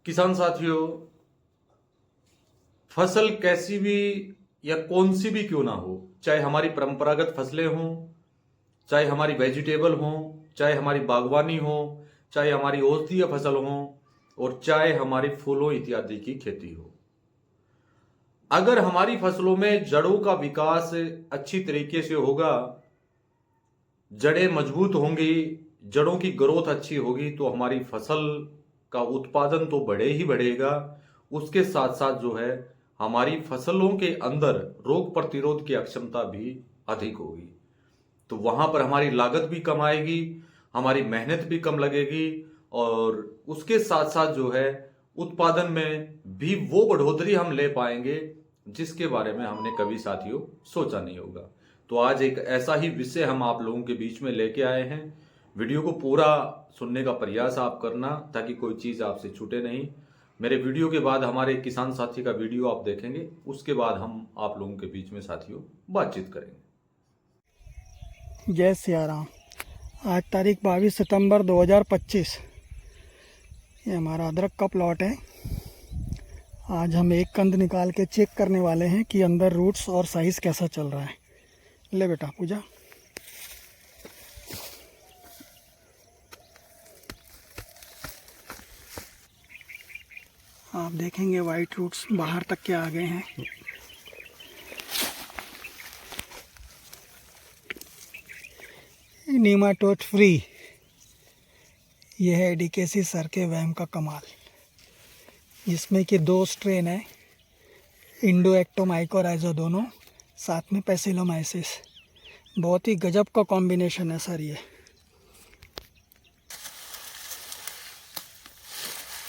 किसान साथियों, फसल कैसी भी या कौन सी भी क्यों ना हो, चाहे हमारी परंपरागत फसलें हों, चाहे हमारी वेजिटेबल हों, चाहे हमारी बागवानी हो, चाहे हमारी औषधीय फसल हो और चाहे हमारी फूलों इत्यादि की खेती हो, अगर हमारी फसलों में जड़ों का विकास अच्छी तरीके से होगा, जड़ें मजबूत होंगी, जड़ों की ग्रोथ अच्छी होगी तो हमारी फसल का उत्पादन तो बढ़े ही बढ़ेगा। उसके साथ साथ जो है हमारी फसलों के अंदर रोग प्रतिरोध की क्षमता भी अधिक होगी, तो वहां पर हमारी लागत भी कम आएगी, हमारी मेहनत भी कम लगेगी और उसके साथ साथ जो है उत्पादन में भी वो बढ़ोतरी हम ले पाएंगे जिसके बारे में हमने कभी साथियों सोचा नहीं होगा। तो आज एक ऐसा ही विषय हम आप लोगों के बीच में लेके आए हैं। वीडियो को पूरा सुनने का प्रयास आप करना ताकि कोई चीज आपसे छूटे नहीं। मेरे वीडियो के बाद हमारे किसान साथी का वीडियो आप देखेंगे, उसके बाद हम आप लोगों के बीच में साथियों बातचीत करेंगे। जय सिया राम। आज तारीख 22 सितंबर 2025। ये हमारा अदरक का प्लॉट है। आज हम एक कंद निकाल के चेक करने वाले हैं कि अंदर रूट्स और साइज़ कैसा चल रहा है। ले बेटा पूजा। आप देखेंगे वाइट रूट्स बाहर तक के आ गए हैं। Nematode free. यह है डीकेसी सर के वैम का कमाल, जिसमें कि 2 स्ट्रेन है, इंडो एक्टोमाइकोराइजो दोनों, साथ में पैसिलोमाइसिस। बहुत ही गजब का कॉम्बिनेशन है सर ये।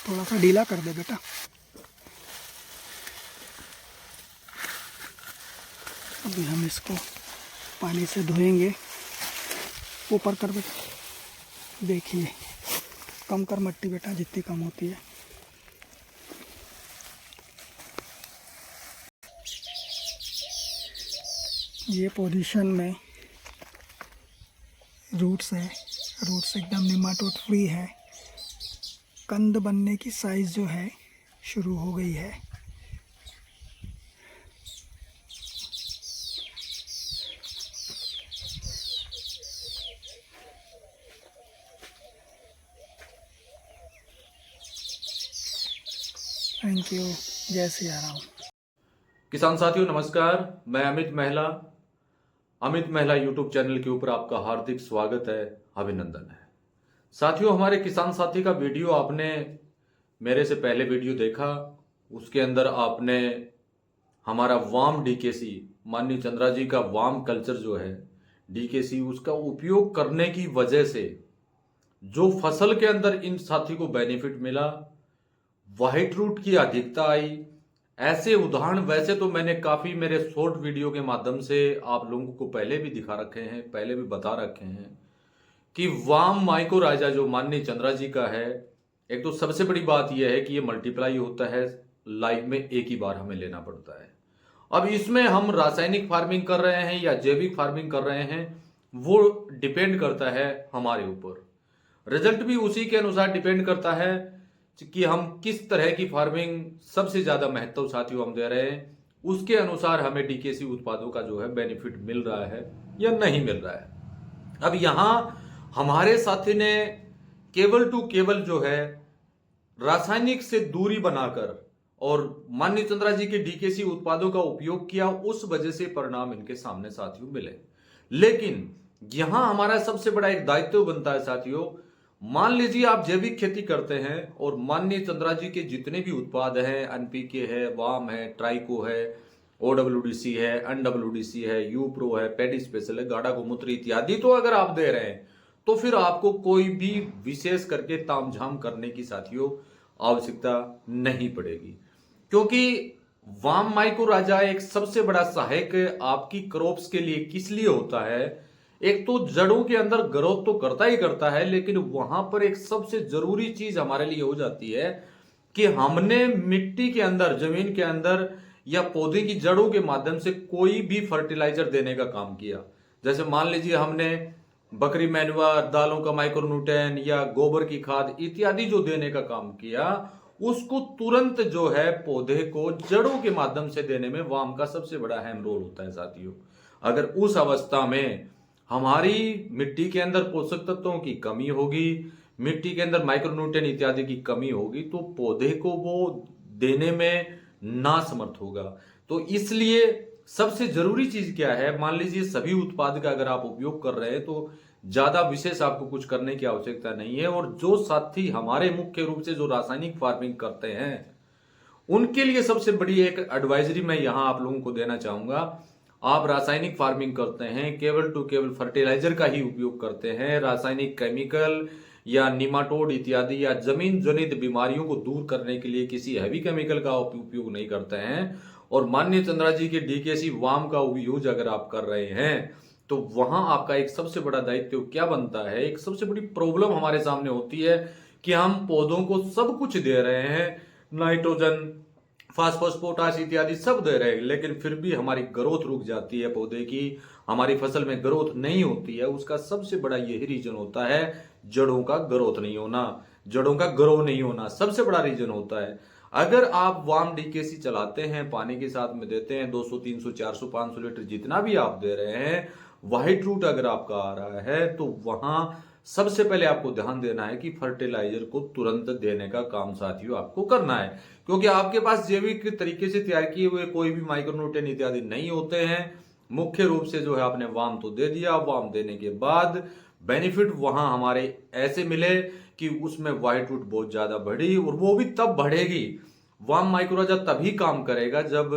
थोड़ा सा ढीला कर दे बेटा। अभी हम इसको पानी से धोएंगे। ऊपर कर बेटा। देखिए, कम कर मट्टी बेटा, जितनी कम होती है। ये पोजीशन में रूट्स है। रूट्स एकदम निमाटोड फ्री है। कंद बनने की साइज़ जो है शुरू हो गई है। Thank you. जय सिया राम। किसान साथियों नमस्कार, मैं अमित महिला यूट्यूब चैनल के ऊपर आपका हार्दिक स्वागत है, अभिनंदन है। साथियों, हमारे किसान साथी का वीडियो आपने मेरे से पहले वीडियो देखा, उसके अंदर आपने हमारा वाम डीकेसी, माननीय चंद्रा जी का वाम कल्चर जो है डीकेसी, उसका उपयोग करने की वजह से जो फसल के अंदर इन साथी को बेनिफिट मिला, व्हाइट रूट की अधिकता आई। ऐसे उदाहरण वैसे तो मैंने काफी मेरे शॉर्ट वीडियो के माध्यम से आप लोगों को पहले भी दिखा रखे हैं, पहले भी बता रखे हैं कि वाम माइकोराइजा जो माननीय चंद्रा जी का है, एक तो सबसे बड़ी बात यह है कि ये मल्टीप्लाई होता है, लाइफ में एक ही बार हमें लेना पड़ता है। अब इसमें हम रासायनिक फार्मिंग कर रहे हैं या जैविक फार्मिंग कर रहे हैं, वो डिपेंड करता है हमारे ऊपर। रिजल्ट भी उसी के अनुसार डिपेंड करता है कि हम किस तरह की फार्मिंग सबसे ज्यादा महत्व साथियों हम दे रहे हैं, उसके अनुसार हमें डीकेसी उत्पादों का जो है बेनिफिट मिल रहा है या नहीं मिल रहा है। अब यहां हमारे साथी ने केवल टू केवल जो है रासायनिक से दूरी बनाकर और माननीय चंद्रा जी के डीकेसी उत्पादों का उपयोग किया, उस वजह से परिणाम इनके सामने साथियों मिले। लेकिन यहां हमारा सबसे बड़ा एक दायित्व बनता है साथियों, मान लीजिए आप जैविक खेती करते हैं और माननीय चंद्रा जी के जितने भी उत्पाद हैं, एनपीके है, वाम है, ट्राइको है, ओडब्ल्यूडीसी है, एनडब्ल्यूडीसी है, यूप्रो है, पेडी स्पेशल है, गाढ़ा गोमूत्र इत्यादि तो अगर आप दे रहे हैं तो फिर आपको कोई भी विशेष करके तामझाम करने की साथियों आवश्यकता नहीं पड़ेगी, क्योंकि वाम माइकोराइजा एक सबसे बड़ा सहायक आपकी क्रॉप्स के लिए किस लिए होता है। एक तो जड़ों के अंदर ग्रोथ तो करता ही करता है, लेकिन वहां पर एक सबसे जरूरी चीज हमारे लिए हो जाती है कि हमने मिट्टी के अंदर, जमीन के अंदर या पौधे की जड़ों के माध्यम से कोई भी फर्टिलाइजर देने का काम किया। जैसे मान लीजिए हमने बकरी मैन्योर, दालों का माइक्रोन्यूट्रेन या गोबर की खाद इत्यादि जो देने का काम किया, उसको तुरंत जो है पौधे को जड़ों के माध्यम से देने में वाम का सबसे बड़ा अहम रोल होता है साथियों। अगर उस अवस्था में हमारी मिट्टी के अंदर पोषक तत्वों की कमी होगी, मिट्टी के अंदर माइक्रोन्यूट्रिएंट इत्यादि की कमी होगी, तो पौधे को वो देने में ना समर्थ होगा। तो इसलिए सबसे जरूरी चीज क्या है, मान लीजिए सभी उत्पाद का अगर आप उपयोग कर रहे हैं तो ज्यादा विशेष आपको कुछ करने की आवश्यकता नहीं है। और जो साथी हमारे मुख्य रूप से जो रासायनिक फार्मिंग करते हैं उनके लिए सबसे बड़ी एक एडवाइजरी मैं यहां आप लोगों को देना चाहूंगा। आप रासायनिक फार्मिंग करते हैं, केवल टू केवल फर्टिलाइजर का ही उपयोग करते हैं, रासायनिक केमिकल या निमाटोड इत्यादि या जमीन जनित बीमारियों को दूर करने के लिए किसी हैवी केमिकल का उपयोग नहीं करते हैं, और माननीय चंद्रा जी के डीकेसी वाम का यूज अगर आप कर रहे हैं, तो वहां आपका एक सबसे बड़ा दायित्व क्या बनता है, एक सबसे बड़ी प्रॉब्लम हमारे सामने होती है कि हम पौधों को सब कुछ दे रहे हैं, नाइट्रोजन, फास्फोरस, पोटाश इत्यादि सब दे रहे हैं, लेकिन फिर भी हमारी ग्रोथ रुक जाती है पौधे की, हमारी फसल में ग्रोथ नहीं होती है। उसका सबसे बड़ा यही रीजन होता है, जड़ों का ग्रोथ नहीं होना, जड़ों का ग्रो नहीं होना सबसे बड़ा रीजन होता है। अगर आप वाम डीकेसी चलाते हैं, पानी के साथ में देते हैं 200, 300, 400, 500 लीटर जितना भी आप दे रहे हैं, व्हाइट रूट अगर आपका आ रहा है, तो वहां सबसे पहले आपको ध्यान देना है कि फर्टिलाइजर को तुरंत देने का काम साथियों आपको करना है, क्योंकि आपके पास जैविक तरीके से तैयार किए हुए कोई भी माइक्रोन्यूट्रिएंट इत्यादि नहीं होते हैं। मुख्य रूप से जो है आपने वाम तो दे दिया, वाम देने के बाद बेनिफिट वहां हमारे ऐसे मिले कि उसमें व्हाइट रूट बहुत ज्यादा बढ़ी, और वो भी तब बढ़ेगी, वाम माइक्रोराजा तभी काम करेगा जब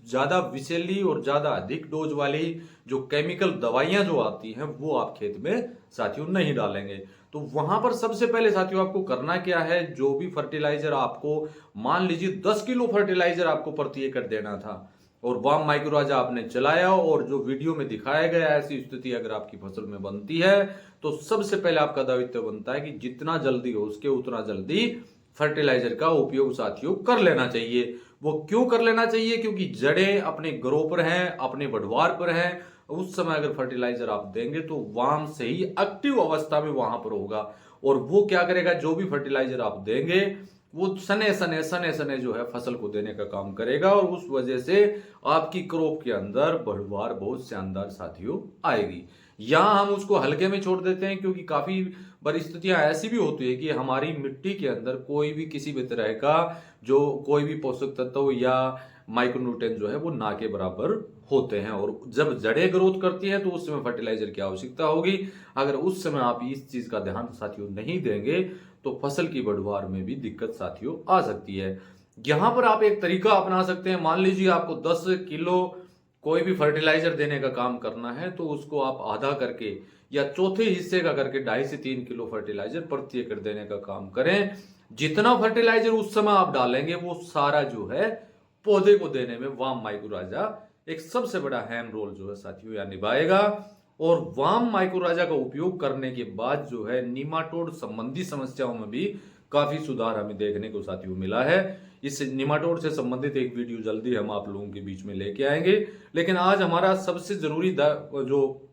ज्यादा विषैली और ज्यादा अधिक डोज वाली जो केमिकल दवाइयां जो आती हैं वो आप खेत में साथियों नहीं डालेंगे। तो वहां पर सबसे पहले साथियों आपको करना क्या है, जो भी फर्टिलाइजर आपको, मान लीजिए 10 किलो फर्टिलाइजर आपको प्रति एकड़ देना था और वाम माइक्रोराजा आपने चलाया, और जो वीडियो में दिखाया गया ऐसी स्थिति अगर आपकी फसल में बनती है, तो सबसे पहले आपका दायित्व बनता है कि जितना जल्दी हो उसके उतना जल्दी फर्टिलाइजर का उपयोग साथियों कर लेना चाहिए। वो क्यों कर लेना चाहिए, क्योंकि जड़ें अपने ग्रो पर हैं, अपने बढ़वार पर हैं। उस समय अगर फर्टिलाइजर आप देंगे तो वाम से ही एक्टिव अवस्था में वहां पर होगा, और वो क्या करेगा, जो भी फर्टिलाइजर आप देंगे वो सने सने सने सने जो है फसल को देने का काम करेगा, और उस वजह से आपकी क्रॉप के अंदर बढ़वार बहुत शानदार साथियों आएगी। यहां हम उसको हल्के में छोड़ देते हैं, क्योंकि काफी परिस्थितियां ऐसी भी होती है कि हमारी मिट्टी के अंदर कोई भी किसी भी तरह का जो कोई भी पोषक तत्व या माइक्रोन्यूट्रिएंट जो है वो ना के बराबर होते हैं, और जब जड़ें ग्रोथ करती हैं तो उस समय फर्टिलाइजर की आवश्यकता होगी। अगर उस समय आप इस चीज का ध्यान साथियों नहीं देंगे तो फसल की बढ़वार में भी दिक्कत साथियों आ सकती है। यहां पर आप एक तरीका अपना सकते हैं, मान लीजिए आपको 10 किलो कोई भी फर्टिलाइजर देने का काम करना है, तो उसको आप आधा करके या चौथे हिस्से का करके 2.5 से 3 किलो फर्टिलाइजर प्रति एकड़ देने का काम करें। जितना फर्टिलाइजर उस समय आप डालेंगे वो सारा जो है पौधे को देने में वाम माइक्रोराजा एक सबसे बड़ा अहम रोल जो है साथियों यहाँ निभाएगा। और वाम माइक्रोराजा का उपयोग करने के बाद जो है निमाटोड संबंधी समस्याओं में भी काफी सुधार हमें देखने को साथियों मिला है। इस निमाटोड से संबंधित एक वीडियो जल्दी हम आप लोगों के बीच में लेके आएंगे, लेकिन आज हमारा सबसे जरूरी जो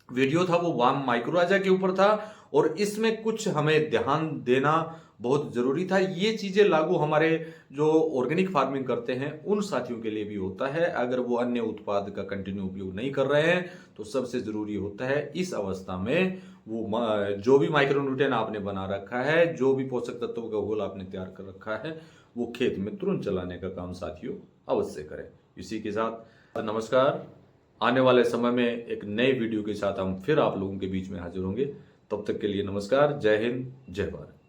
वीडियो था वो वाम माइक्रोराजा के ऊपर था, और इसमें कुछ हमें ध्यान देना बहुत जरूरी था। ये चीजें लागू हमारे जो ऑर्गेनिक फार्मिंग करते हैं उन साथियों के लिए भी होता है। अगर वो अन्य उत्पाद का कंटिन्यू उपयोग नहीं कर रहे हैं तो सबसे जरूरी होता है इस अवस्था में वो जो भी माइक्रोन्यूट्रिएंट आपने बना रखा है, जो भी पोषक तत्वों का घोल आपने तैयार कर रखा है, वो खेत में तुरंत चलाने का काम साथियों अवश्य करें। इसी के साथ नमस्कार। आने वाले समय में एक नए वीडियो के साथ हम फिर आप लोगों के बीच में हाजिर होंगे। तब तक के लिए नमस्कार। जय हिंद, जय भारत।